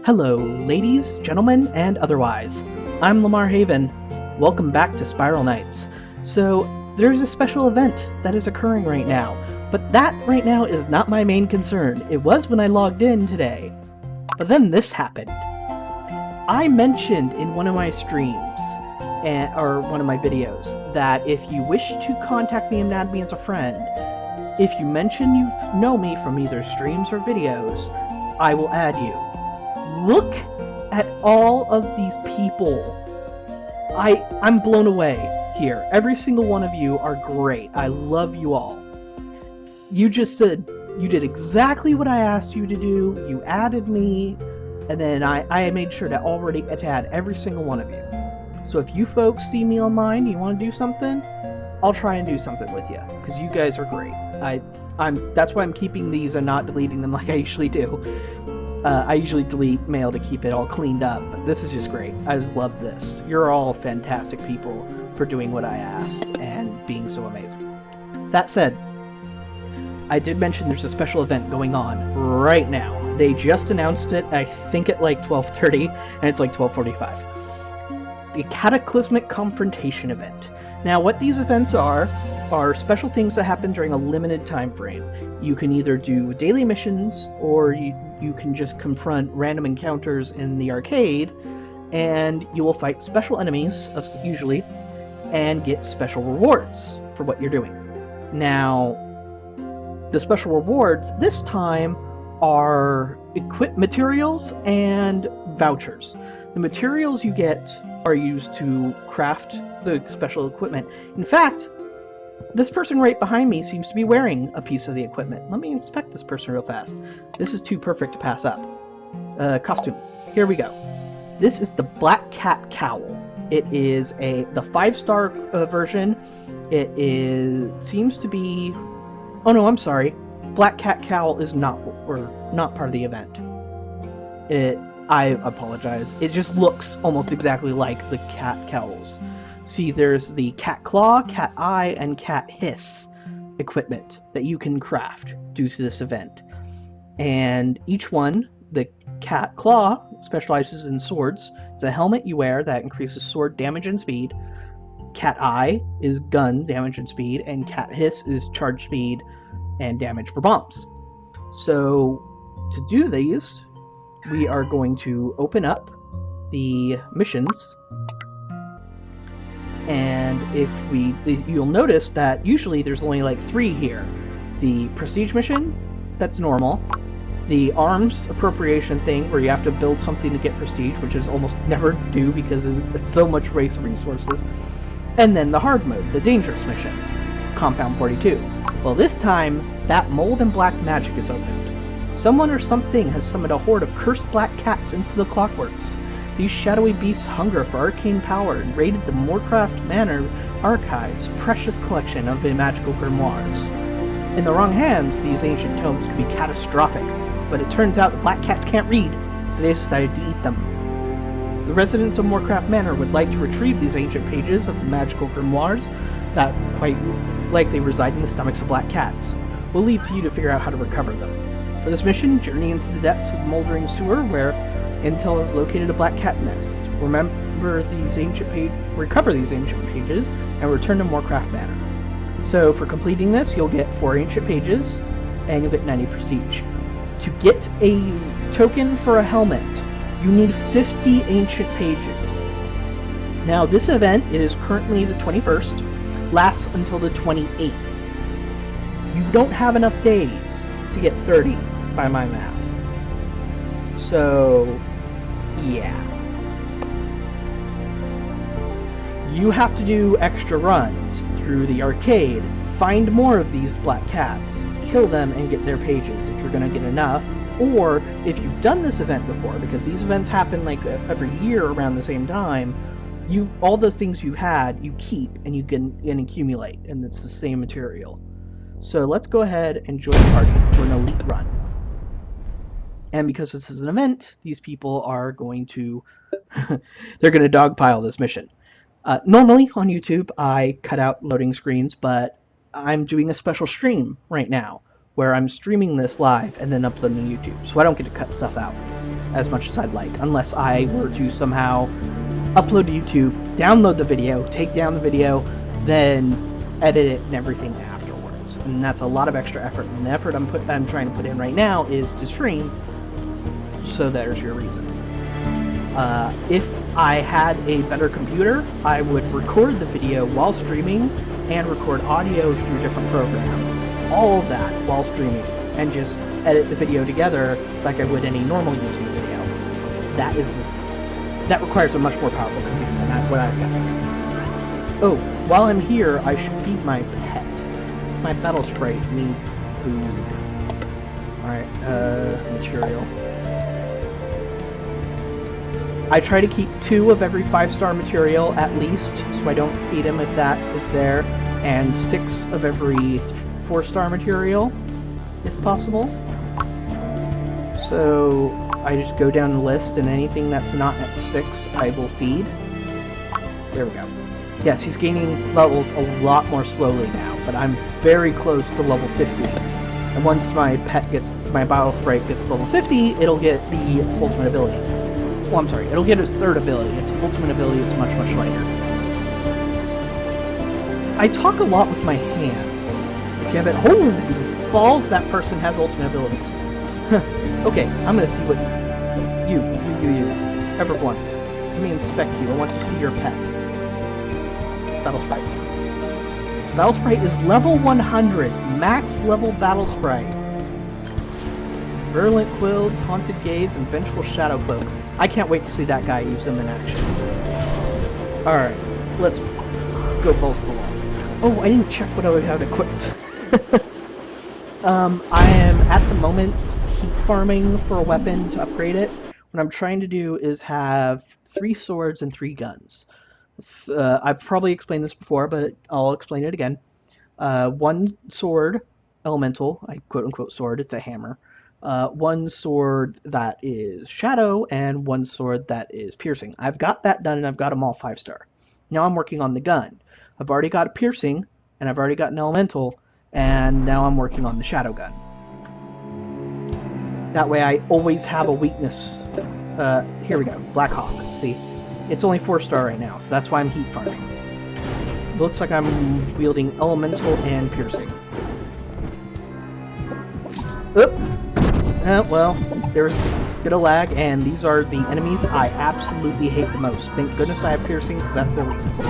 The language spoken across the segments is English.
Hello, ladies, gentlemen, and otherwise. I'm Lamar Haven. Welcome back to Spiral Nights. So, there's a special event that is occurring right now, but that right now is not my main concern. It was when I logged in today. But then this happened. I mentioned in one of my streams, or one of my videos, that if you wish to contact me and add me as a friend, if you mention you know me from either streams or videos, I will add you. Look at all of these people. I'm blown away here. Every single one of you are great. I love you all. You just said you did exactly what I asked you to do. You added me, and then I made sure to add every single one of you. So if you folks see me online, you want to do something, I'll try and do something with you, because you guys are great. That's why I'm keeping these and not deleting them like I usually do. I usually delete mail to keep it all cleaned up, but this is just great. I just love this. You're all fantastic people for doing what I asked and being so amazing. That said, I did mention there's a special event going on right now. They just announced it, I think at like 12:30, and it's like 12:45. The Cataclysmic Confrontation event. Now, what these events are special things that happen during a limited time frame. You can either do daily missions, or you can just confront random encounters in the arcade, and you will fight special enemies, usually, and get special rewards for what you're doing. Now, the special rewards this time are materials and vouchers. The materials you get are used to craft the special equipment. In fact, this person right behind me seems to be wearing a piece of the equipment. Let me inspect this person real fast. This is too perfect to pass up. Costume. Here we go. This is the Black Cat Cowl. It is the 5-star version. Seems to be... Oh no, I'm sorry. Black Cat Cowl is not part of the event. I apologize. It just looks almost exactly like the cat cowls. See, there's the cat claw, cat eye, and cat hiss equipment that you can craft due to this event. And each one, the cat claw specializes in swords. It's a helmet you wear that increases sword damage and speed. Cat eye is gun damage and speed, and cat hiss is charge speed and damage for bombs. So, to do these, we are going to open up the missions, and you'll notice that usually there's only like 3 here. The prestige mission, that's normal. The arms appropriation thing, where you have to build something to get prestige, which is almost never do because it's so much waste of resources. And then the hard mode, the dangerous mission, Compound 42. Well, this time, that mold and black magic is opened. Someone or something has summoned a horde of cursed black cats into the clockworks. These shadowy beasts hunger for arcane power and raided the Moorcraft Manor Archive's precious collection of magical grimoires. In the wrong hands, these ancient tomes could be catastrophic, but it turns out the black cats can't read, so they decided to eat them. The residents of Moorcraft Manor would like to retrieve these ancient pages of the magical grimoires that quite likely reside in the stomachs of black cats. We'll leave to you to figure out how to recover them. For this mission, journey into the depths of the moldering sewer where Intel has located a black cat nest. Recover these ancient pages and return to Moorcraft Manor. So for completing this, you'll get 4 ancient pages and you'll get 90 prestige. To get a token for a helmet, you need 50 ancient pages. Now this event is currently the 21st, lasts until the 28th. You don't have enough days to get 30 by my math. So, yeah. You have to do extra runs through the arcade, find more of these black cats, kill them and get their pages if you're going to get enough, or if you've done this event before, because these events happen like every year around the same time, all the things you've had, you keep and you can accumulate, and it's the same material. So let's go ahead and join the party for an elite run. And because this is an event, these people are going to they're going to dogpile this mission. Normally on YouTube I cut out loading screens, but I'm doing a special stream right now where I'm streaming this live and then uploading to YouTube, so I don't get to cut stuff out. as much as I'd like, unless I were to somehow upload to YouTube, download the video, take down the video, then edit it and everything afterwards. And that's a lot of extra effort, and the effort I'm trying to put in right now is to stream, so there's your reason. If I had a better computer, I would record the video while streaming and record audio through a different program. All of that while streaming, and just edit the video together like I would any normal YouTube video. That requires a much more powerful computer than what I've got. Oh, while I'm here, I should feed my pet. My battle sprite needs food. Alright, material. I try to keep 2 of every 5-star material at least, so I don't feed him if that is there, and 6 of every 4-star material, if possible. So I just go down the list, and anything that's not at 6, I will feed. There we go. Yes, he's gaining levels a lot more slowly now, but I'm very close to level 50. And once my battle sprite gets to level 50, it'll get the ultimate ability. Well, I'm sorry, it'll get his 3rd ability. Its ultimate ability is much, much lighter. I talk a lot with my hands. If you have it, holy balls, that person has ultimate abilities. Okay, I'm gonna see what you, Everblunt. Let me inspect you. I want to see your pet. Battle Sprite. Its Battle Sprite is level 100, max level Battle Sprite. Virulent Quills, Haunted Gaze, and Vengeful Shadow Cloak. I can't wait to see that guy use them in action. Alright, let's go balls to the wall. Oh, I didn't check what I would have equipped. I am, at the moment, heat farming for a weapon to upgrade it. What I'm trying to do is have 3 swords and 3 guns. I've probably explained this before, but I'll explain it again. 1 sword, elemental, I quote-unquote sword, it's a hammer. 1 sword that is shadow, and 1 sword that is piercing. I've got that done, and I've got them all 5-star. Now I'm working on the gun. I've already got a piercing, and I've already got an elemental, and now I'm working on the shadow gun. That way I always have a weakness. Here we go, Black Hawk, see? It's only 4-star right now, so that's why I'm heat farming. It looks like I'm wielding elemental and piercing. Oop! Well, there's a bit of lag, and these are the enemies I absolutely hate the most. Thank goodness I have piercing, because that's their weakness.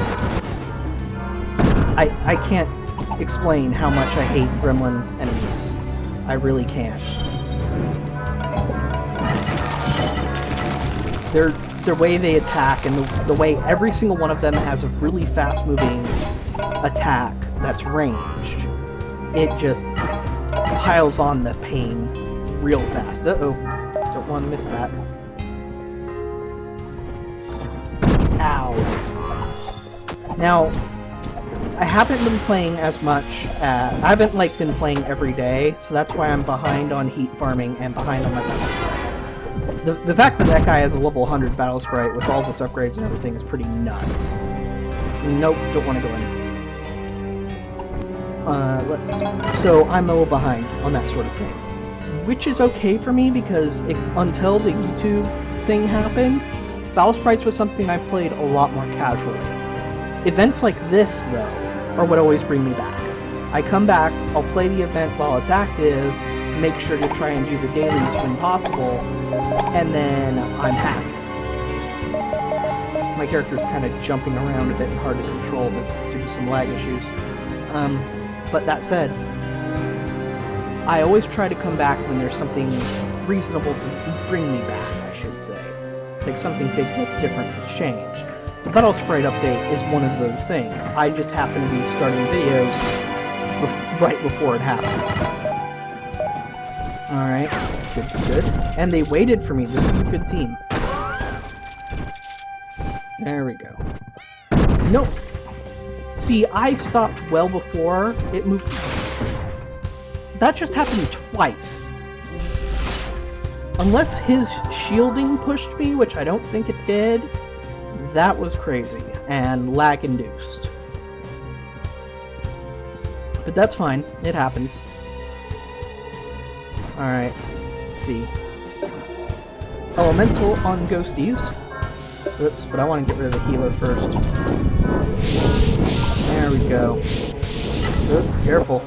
I can't explain how much I hate gremlin enemies. I really can't. Their way they attack, and the way every single one of them has a really fast-moving attack that's ranged, it just piles on the pain real fast. Uh-oh. Don't want to miss that. Ow. Now, I haven't been playing as much. I haven't been playing every day, so that's why I'm behind on heat farming and behind on my battle sprite. The fact that that guy has a level 100 battle sprite with all the upgrades and everything is pretty nuts. Nope, don't want to go in. So I'm a little behind on that sort of thing. Which is okay for me, because until the YouTube thing happened, battle sprites was something I played a lot more casually. Events like this, though, are what always bring me back. I come back, I'll play the event while it's active, make sure to try and do the dailies when possible, and then I'm happy. My character's kind of jumping around a bit and hard to control due to some lag issues. But that said, I always try to come back when there's something reasonable to bring me back, I should say. Like something big that's different has changed. The Battle Sprite update is one of those things. I just happen to be starting videos right before it happened. Alright, good. And they waited for me. This is a good team. There we go. Nope. See, I stopped well before it moved. That just happened twice. Unless his shielding pushed me, which I don't think it did, that was crazy and lag-induced. But that's fine. It happens. Alright, let's see. elemental on ghosties. Oops, but I want to get rid of the healer first. There we go. Oops, careful.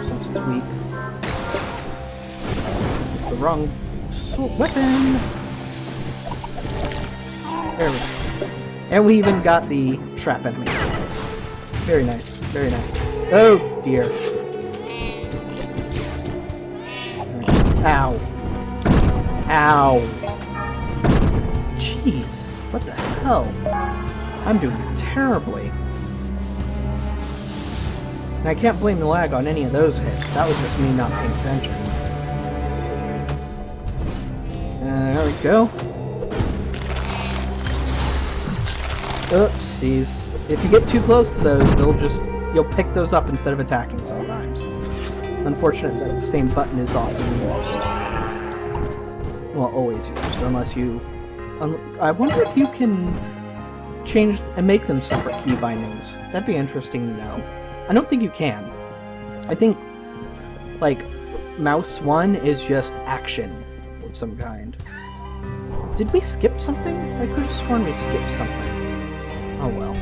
Since it's weak. The wrong weapon. There we go. And we even got the trap enemy. Very nice, very nice. Oh dear. Ow. Ow. Jeez, what the hell? I'm doing terribly. And I can't blame the lag on any of those hits. That was just me not paying attention. There we go. Oopsies. If you get too close to those, you'll pick those up instead of attacking sometimes. Unfortunate that the same button is often used. Well, always used, unless you... I wonder if you can change and make them separate key bindings. That'd be interesting to know. I don't think you can. I think, like, mouse 1 is just action of some kind. Did we skip something? I could have sworn we skipped something. Oh well.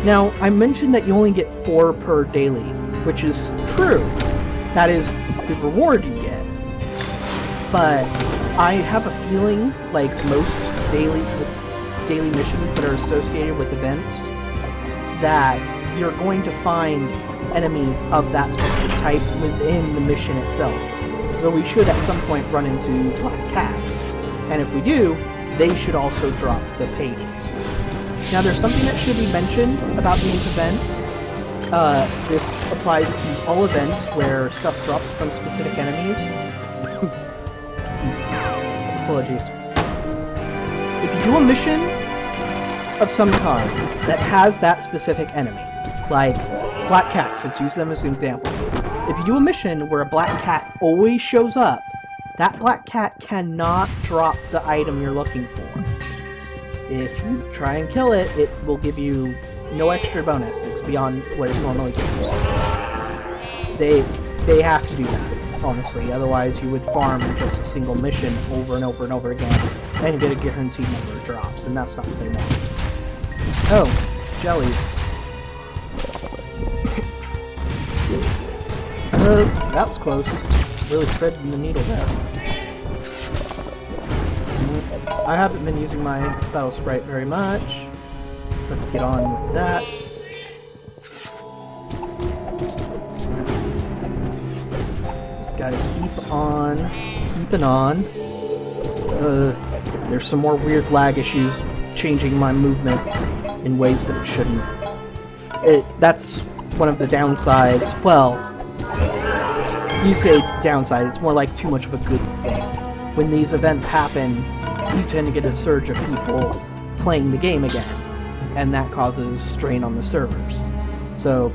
Now, I mentioned that you only get 4 per daily, which is true. That is the reward you get. But I have a feeling, like most daily missions that are associated with events, that you're going to find enemies of that specific type within the mission itself. So we should at some point run into black cats. And if we do, they should also drop the pages. Now there's something that should be mentioned about these events. This applies to all events where stuff drops from specific enemies. Apologies. If you do a mission of some kind that has that specific enemy, like black cats, let's use them as an example. If you do a mission where a black cat always shows up, that black cat cannot drop the item you're looking for. If you try and kill it, it will give you no extra bonus. It's beyond what it normally gives. They have to do that, honestly. Otherwise, you would farm just a single mission over and over and over again and get a guaranteed number of drops, and that's not what they want. Oh, jelly. That was close. Really threading the needle there. I haven't been using my battle sprite very much. Let's get on with that. Just gotta keep on keeping on. There's some more weird lag issues changing my movement in ways that it shouldn't. That's one of the downsides. Well, you'd say downside, it's more like too much of a good thing. When these events happen, you tend to get a surge of people playing the game again, and that causes strain on the servers. So,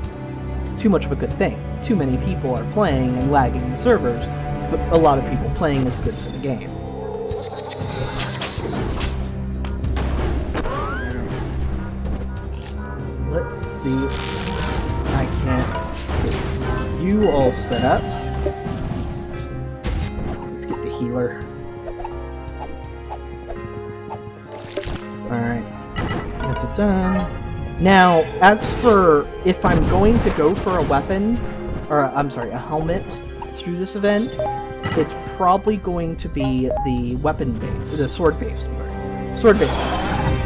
too much of a good thing. Too many people are playing and lagging the servers, but a lot of people playing is good for the game. Let's see. I can't get you all set up. Let's get the healer. Alright. That's it done. Now, as for if I'm going to go for a weapon, or I'm sorry, a helmet through this event, it's probably going to be the weapon-based, the sword-based one. Sword-based,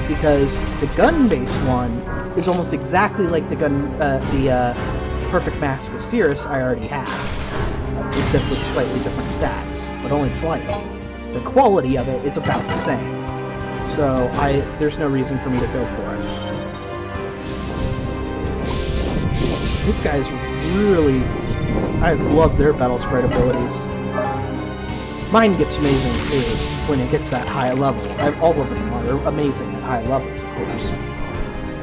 because the gun-based one is almost exactly like the Perfect Mask of Cirrus I already have. It's just with slightly different stats, but only slightly. The quality of it is about the same. So there's no reason for me to go for it. These guys really... I love their battle sprite abilities. Mine gets amazing too, when it gets that high level. All of them are amazing at high levels, of course.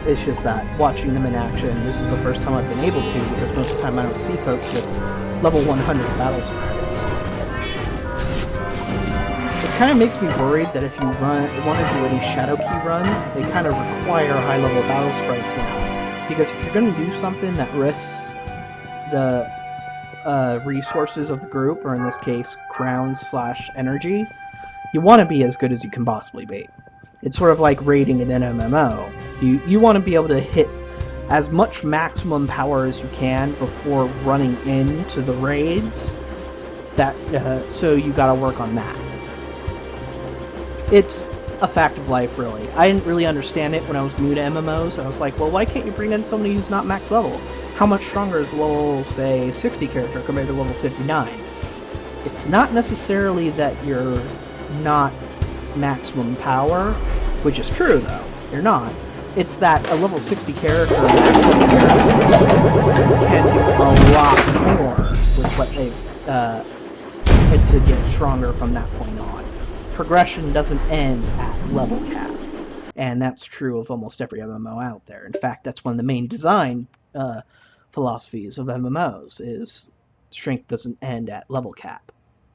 It's just that, watching them in action, this is the first time I've been able to, because most of the time I don't see folks with level 100 battle sprites. It kind of makes me worried that if you want to do any Shadow Key runs, they kind of require high-level battle sprites now. Because if you're going to do something that risks the resources of the group, or in this case, crowns/energy, you want to be as good as you can possibly be. It's sort of like raiding an MMO. You want to be able to hit as much maximum power as you can before running into the raids. So you gotta work on that. It's a fact of life, really. I didn't really understand it when I was new to MMOs. I was like, well, why can't you bring in somebody who's not max level? How much stronger is a level, say, 60 character compared to level 59? It's not necessarily that you're not maximum power, which is true, though. You're not. It's that a level 60 character can do a lot more with what they've to get stronger from that point on. Progression doesn't end at level cap, and that's true of almost every MMO out there. In fact, that's one of the main design philosophies of MMOs, is strength doesn't end at level cap.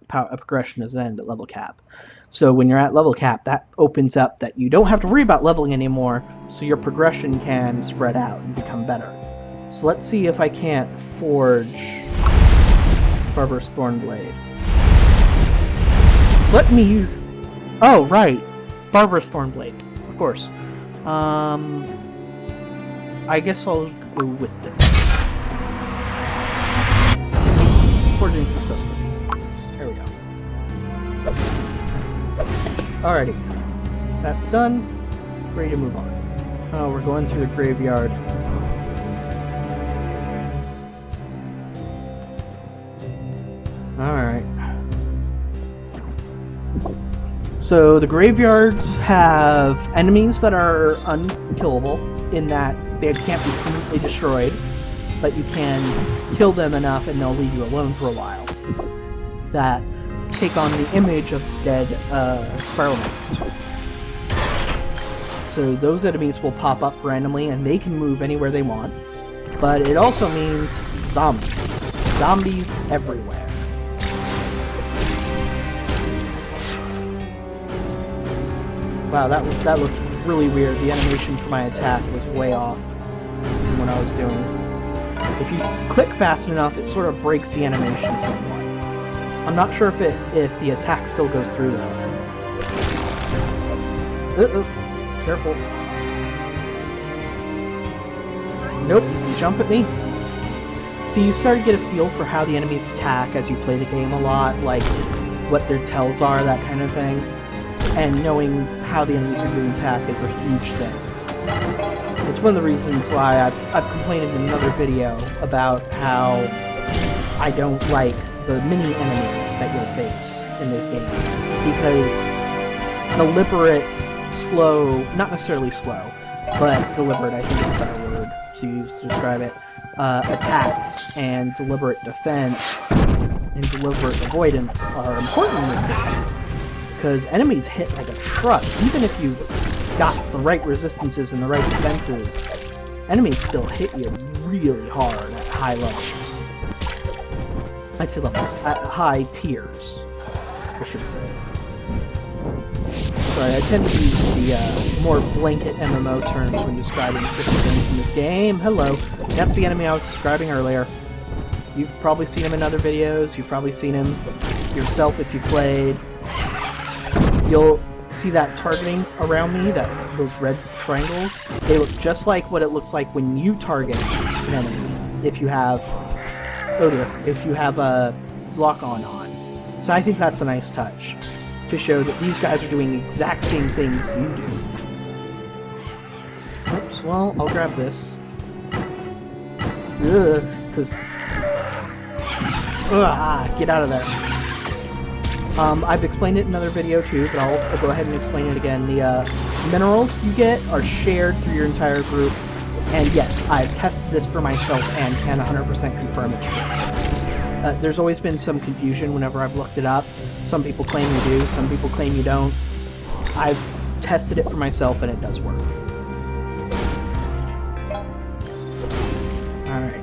Progression doesn't end at level cap. So when you're at level cap, that opens up that you don't have to worry about leveling anymore, so your progression can spread out and become better. So let's see if I can't forge Barbarous Thornblade. Let me use... Oh, right. Barbarous Thornblade. Of course. I guess I'll go with this. Forging successful. There we go. Alrighty. That's done. Ready to move on. Oh, we're going through the graveyard. Alright. So the graveyards have enemies that are unkillable, in that they can't be permanently destroyed, but you can kill them enough and they'll leave you alone for a while. That take on the image of dead Spiral Knights. So those enemies will pop up randomly and they can move anywhere they want, but it also means zombies. Zombies everywhere. Wow, that looked really weird. The animation for my attack was way off from what I was doing. If you click fast enough, it sort of breaks the animation somewhat. I'm not sure if the attack still goes through though. Careful. Nope, you jump at me. So you start to get a feel for how the enemies attack as you play the game a lot, like what their tells are, that kind of thing. And knowing how the enemies are going to attack is a huge thing. It's one of the reasons why I've complained in another video about how I don't like the mini enemies that you'll face in this game. Because deliberate, slow, not necessarily slow, but deliberate I think is a better word to use to describe it, attacks and deliberate defense and deliberate avoidance are important in this game. Because enemies hit like a truck. Even if you've got the right resistances and the right defenses, enemies still hit you really hard at high levels. I'd say levels, at high tiers, I should say. Sorry, I tend to use the more blanket MMO terms when describing different things in this game. Hello, that's the enemy I was describing earlier. You've probably seen him in other videos, you've probably seen him yourself if you played. You'll see that targeting around me, those red triangles. They look just like what it looks like when you target an enemy. If you have, oh dear, if you have a lock-on on. So I think that's a nice touch to show that these guys are doing the exact same things you do. Oops, well, I'll grab this. Because get out of there. I've explained it in another video too, but I'll go ahead and explain it again. The minerals you get are shared through your entire group, and yes, I've tested this for myself and can 100% confirm it's true. There's always been some confusion whenever I've looked it up. Some people claim you do, some people claim you don't. I've tested it for myself and it does work. Alright.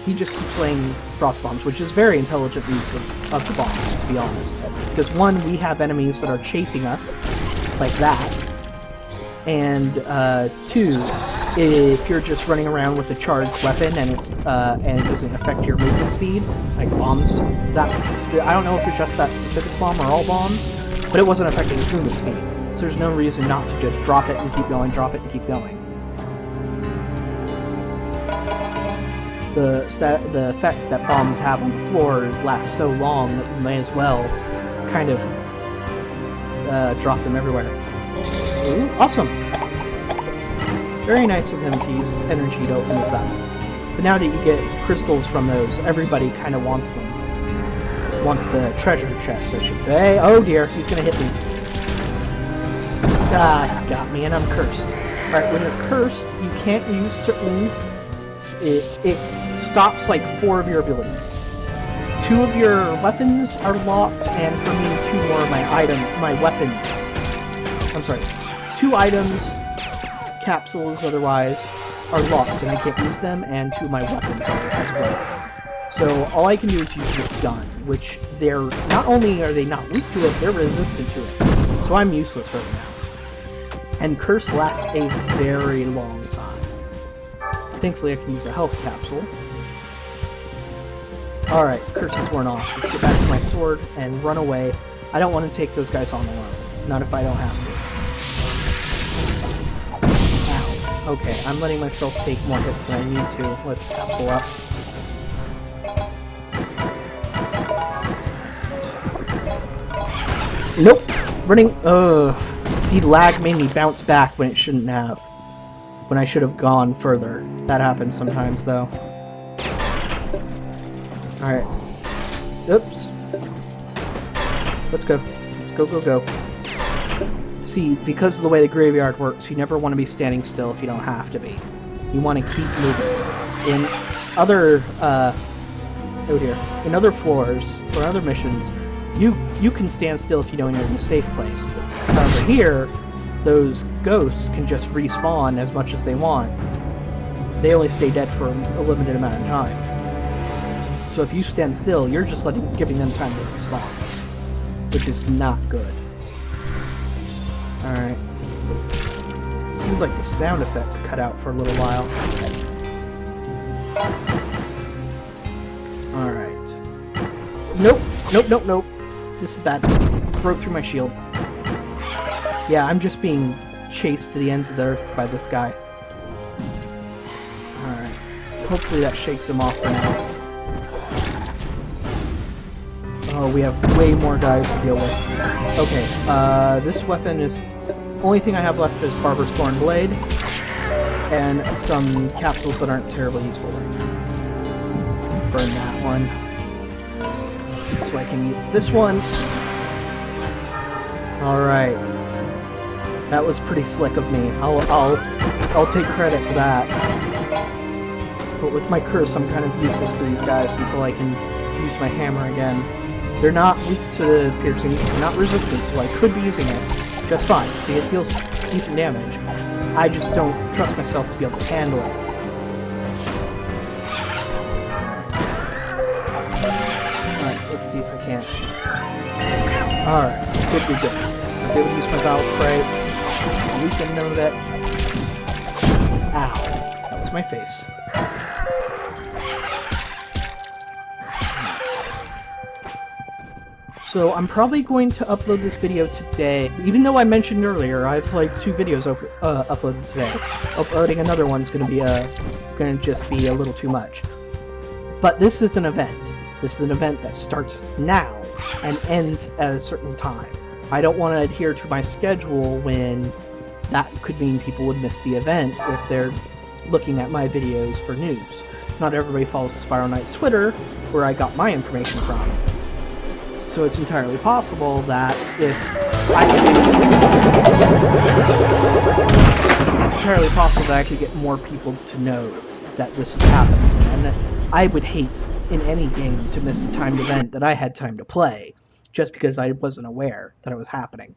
He just keeps playing frost bombs, which is very intelligent use of the bombs, to be honest. Because one, we have enemies that are chasing us, like that. And 2, if you're just running around with a charged weapon and it doesn't affect your movement speed, like bombs, I don't know if it's just that specific bomb or all bombs, but it wasn't affecting his movement speed. So there's no reason not to just drop it and keep going, drop it and keep going. The effect that bombs have on the floor lasts so long that you may as well kind of drop them everywhere. Ooh, awesome! Very nice of him to use energy to open this up. But now that you get crystals from those, everybody kind of wants them. Wants the treasure chest, I should say. Oh dear, he's gonna hit me. Ah, he got me, and I'm cursed. Alright, when you're cursed, you can't use certain... It stops like 4 of your abilities. 2 of your weapons are locked, and for me, 2 more of my weapons. I'm sorry. 2 items, capsules otherwise, are locked, and I can't use them, and 2 of my weapons are as well. So all I can do is use this gun, which they're not only are they not weak to it, they're resistant to it. So I'm useless right now. And Curse lasts a very long time. Thankfully I can use a health capsule. Alright, Curse is worn off. Let's get back to my sword and run away. I don't want to take those guys on alone. Not if I don't have to. Ow. Okay, I'm letting myself take more hits than I need to. Let's capsule up. Nope! Running... Ugh. See, lag made me bounce back when it shouldn't have. When I should have gone further. That happens sometimes, though. Alright. Oops. Let's go. Let's go, go, go. See, because of the way the graveyard works, you never want to be standing still if you don't have to be. You want to keep moving. In other, oh dear. In other floors, or other missions, you can stand still if you know you're in a safe place. However, here, those ghosts can just respawn as much as they want. They only stay dead for a limited amount of time. So if you stand still, you're just giving them time to respawn, which is not good. Alright. Seems like the sound effects cut out for a little while. Alright. Nope, nope, nope, nope. This is that. Broke through my shield. Yeah, I'm just being chased to the ends of the earth by this guy. Alright. Hopefully that shakes him off for now. Oh, we have way more guys to deal with. Okay, this weapon is... Only thing I have left is Barber's Thorn Blade. And some capsules that aren't terribly useful right now. Burn that one. So I can use this one. Alright. That was pretty slick of me. I'll take credit for that. But with my curse, I'm kind of useless to these guys until I can use my hammer again. They're not weak to piercing, they're not resistant, so I could be using it just fine. See, it deals decent damage. I just don't trust myself to be able to handle it. Alright, let's see if I can. Alright, good, good, good. I'll be able to use my Battle Spray. Weaken none of it. Ow. That was my face. So I'm probably going to upload this video today. Even though I mentioned earlier, I have like 2 videos uploaded today. Uploading another one's gonna just be a little too much. But this is an event. This is an event that starts now and ends at a certain time. I don't want to adhere to my schedule when that could mean people would miss the event if they're looking at my videos for news. Not everybody follows the Spiral Knight Twitter, where I got my information from. So it's entirely possible that if I could get more people to know that this was happening, and that I would hate in any game to miss a timed event that I had time to play, just because I wasn't aware that it was happening.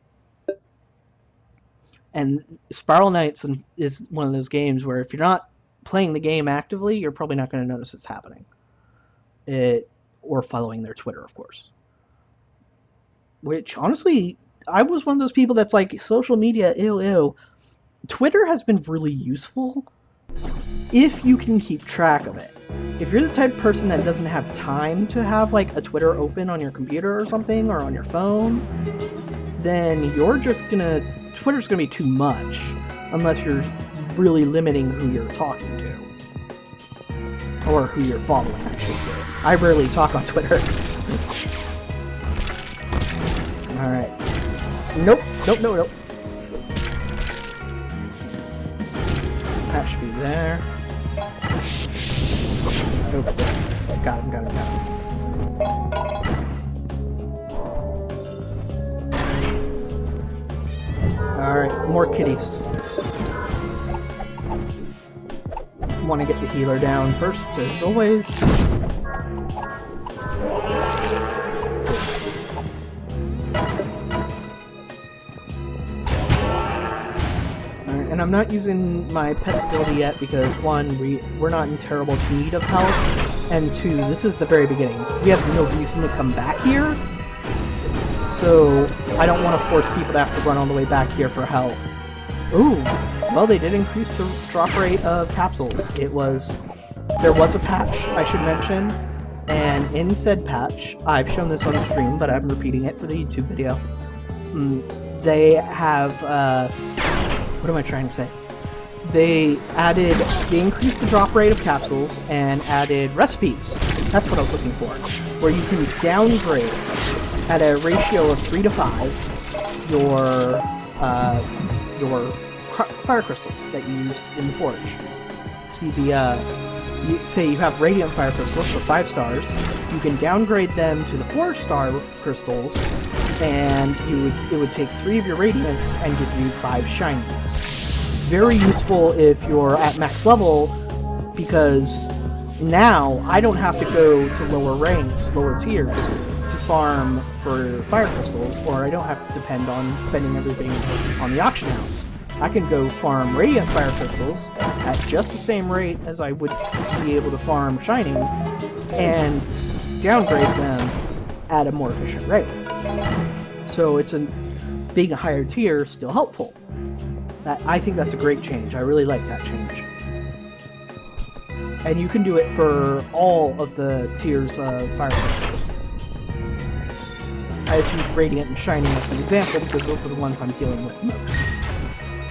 And Spiral Knights is one of those games where if you're not playing the game actively, you're probably not going to notice it's happening. Or following their Twitter, of course. Which, honestly, I was one of those people that's like, social media, ew, ew. Twitter has been really useful if you can keep track of it. If you're the type of person that doesn't have time to have like a Twitter open on your computer or something, or on your phone, then Twitter's gonna be too much, unless you're really limiting who you're talking to. Or who you're following, I should say. I rarely talk on Twitter. Alright. Nope. That should be there. Okay. Got him. Alright, more kitties. Want to get the healer down first, as always. Alright, and I'm not using my pet's ability yet because, one, we're not in terrible need of health, and two, this is the very beginning. We have no reason to come back here, so I don't want to force people to have to run all the way back here for help. Ooh! Well, they did increase the drop rate of capsules. There was a patch, I should mention, and in said patch, I've shown this on the stream, but I'm repeating it for the YouTube video. They have, what am I trying to say? They increased the drop rate of capsules and added recipes. That's what I was looking for. Where you can downgrade at a ratio of 3 to 5 your fire crystals that you use in the forge. See, say you have radiant fire crystals for 5 stars, you can downgrade them to the 4-star crystals, and it would take 3 of your radiants and give you 5 shinies. Very useful if you're at max level, because now I don't have to go to lower ranks, lower tiers, to farm for fire crystals, or I don't have to depend on spending everything on the auction house. I can go farm radiant fire crystals at just the same rate as I would be able to farm shining, and downgrade them at a more efficient rate. So being a higher tier is still helpful. I think that's a great change. I really like that change. And you can do it for all of the tiers of fire crystals. I just use radiant and shining as an example because those are the ones I'm dealing with most.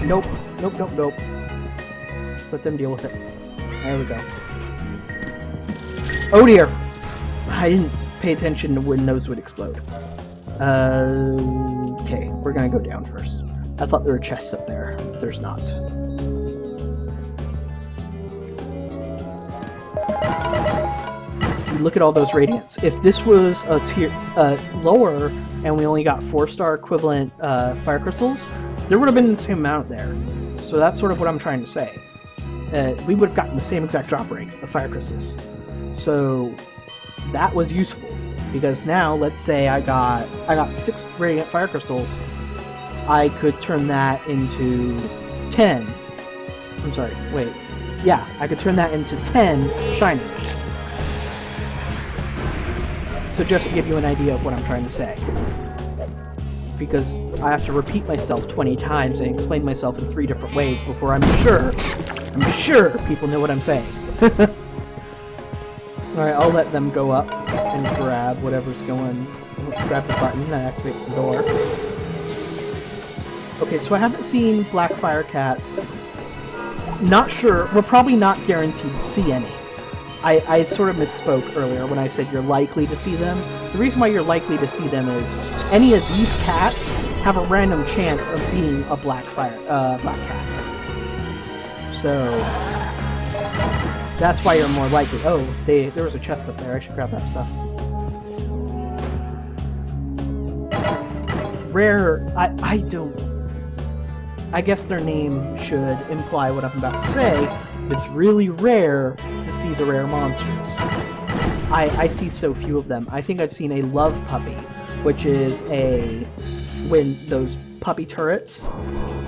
Nope. Let them deal with it. There we go. Oh dear! I didn't pay attention to when those would explode. Okay, we're gonna go down first. I thought there were chests up there, but there's not. Look at all those radiants. If this was a tier lower, and we only got 4-star equivalent fire crystals, there would have been the same amount there. So that's sort of what I'm trying to say. We would have gotten the same exact drop rate of fire crystals. So that was useful, because now let's say I got 6 radiant fire crystals. I could turn that into 10. I'm sorry, wait. Yeah, I could turn that into 10 shinies. So just to give you an idea of what I'm trying to say. Because I have to repeat myself 20 times and explain myself in 3 different ways before I'm sure people know what I'm saying. Alright, I'll let them go up and grab whatever's going. Grab the button that activates the door. Okay, so I haven't seen black fire cats. Not sure. We're probably not guaranteed to see any. I sort of misspoke earlier when I said you're likely to see them. The reason why you're likely to see them is any of these cats have a random chance of being a black cat. So that's why you're more likely. Oh, there was a chest up there. I should grab that stuff. Rare. I guess their name should imply what I'm about to say. It's really rare to see the rare monsters. I see so few of them. I think I've seen a love puppy, which is when those puppy turrets,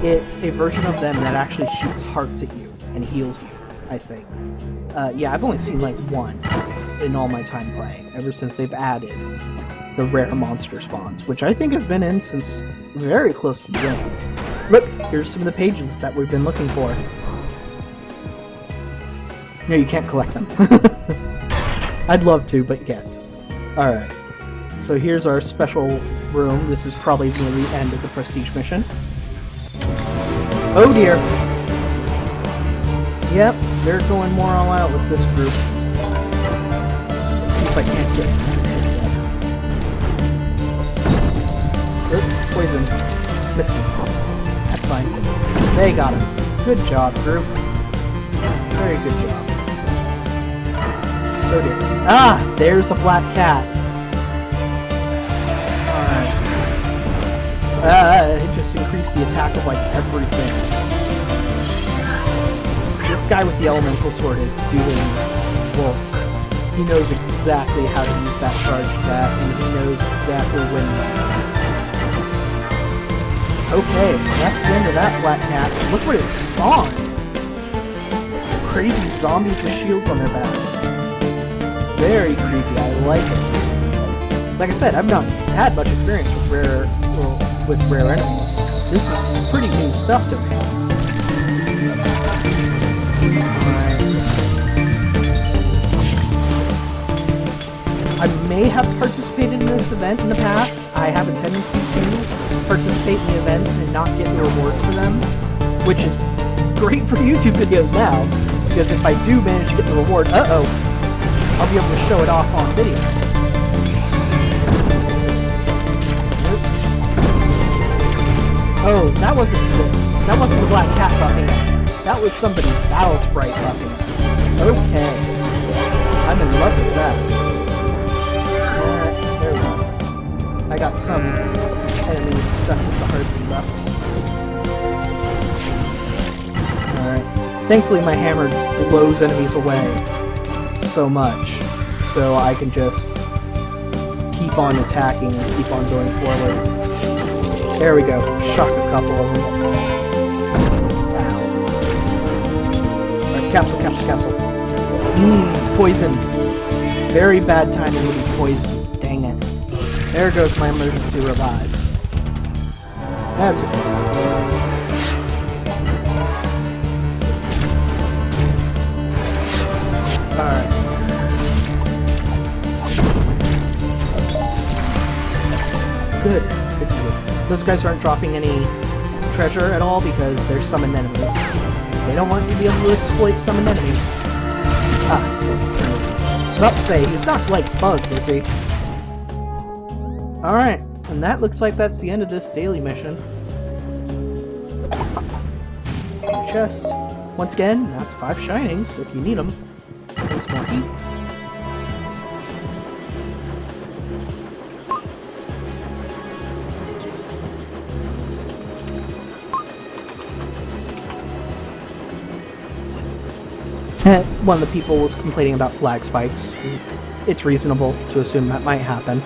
it's a version of them that actually shoots hearts at you and heals you, I think. Yeah, I've only seen like one in all my time playing, ever since they've added the rare monster spawns, which I think have been in since very close to the beginning. Look, here's some of the pages that we've been looking for. No, you can't collect them. I'd love to, but you can't. Alright. So here's our special room. This is probably near the end of the prestige mission. Oh dear! Yep, they're going more all out with this group. Let's see if I can't get... Oops, poison. Missed him. That's fine. They got him. Good job, group. Very good job. Oh dear. Ah! There's the black cat. Alright. It just increased the attack of, like, everything. This guy with the elemental sword is doing work. He knows exactly how to use that charge attack, and he knows exactly when. Okay, that's the end of that black cat. Look where it spawned! Crazy zombies with shields on their backs. Very creepy, I like it. Like I said, I've not had much experience with rare enemies. This is pretty new stuff to me. I may have participated in this event in the past. I have a tendency to participate in the events and not get the rewards for them, which is great for YouTube videos now, because if I do manage to get the reward, I'll be able to show it off on video. Oh, that wasn't the black cat buffing us. That was somebody's battle sprite buffing us. Okay. I'm in love with that. There we go. I got some enemies stuck with the heartbeat left. Alright. Thankfully my hammer blows enemies away so much, so I can just keep on attacking and keep on going forward. There we go. Shock a couple of them. Ow. Alright, capsule. Poison. Very bad timing with the poison. Dang it. There goes my emergency revive. Alright. Good. Those guys aren't dropping any treasure at all because they're summoned enemies. They don't want you to be able to exploit summoned enemies. I was about to say, he's not like bugs, is he? Alright, and that looks like that's the end of this daily mission. Chest. Once again, that's 5 shinings if you need them. It's more heat. One of the people was complaining about flag spikes. It's reasonable to assume that might happen.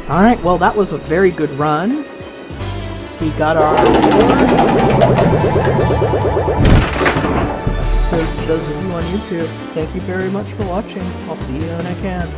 Alright, well that was a very good run. We got our reward. So those of you on YouTube, thank you very much for watching. I'll see you when I can.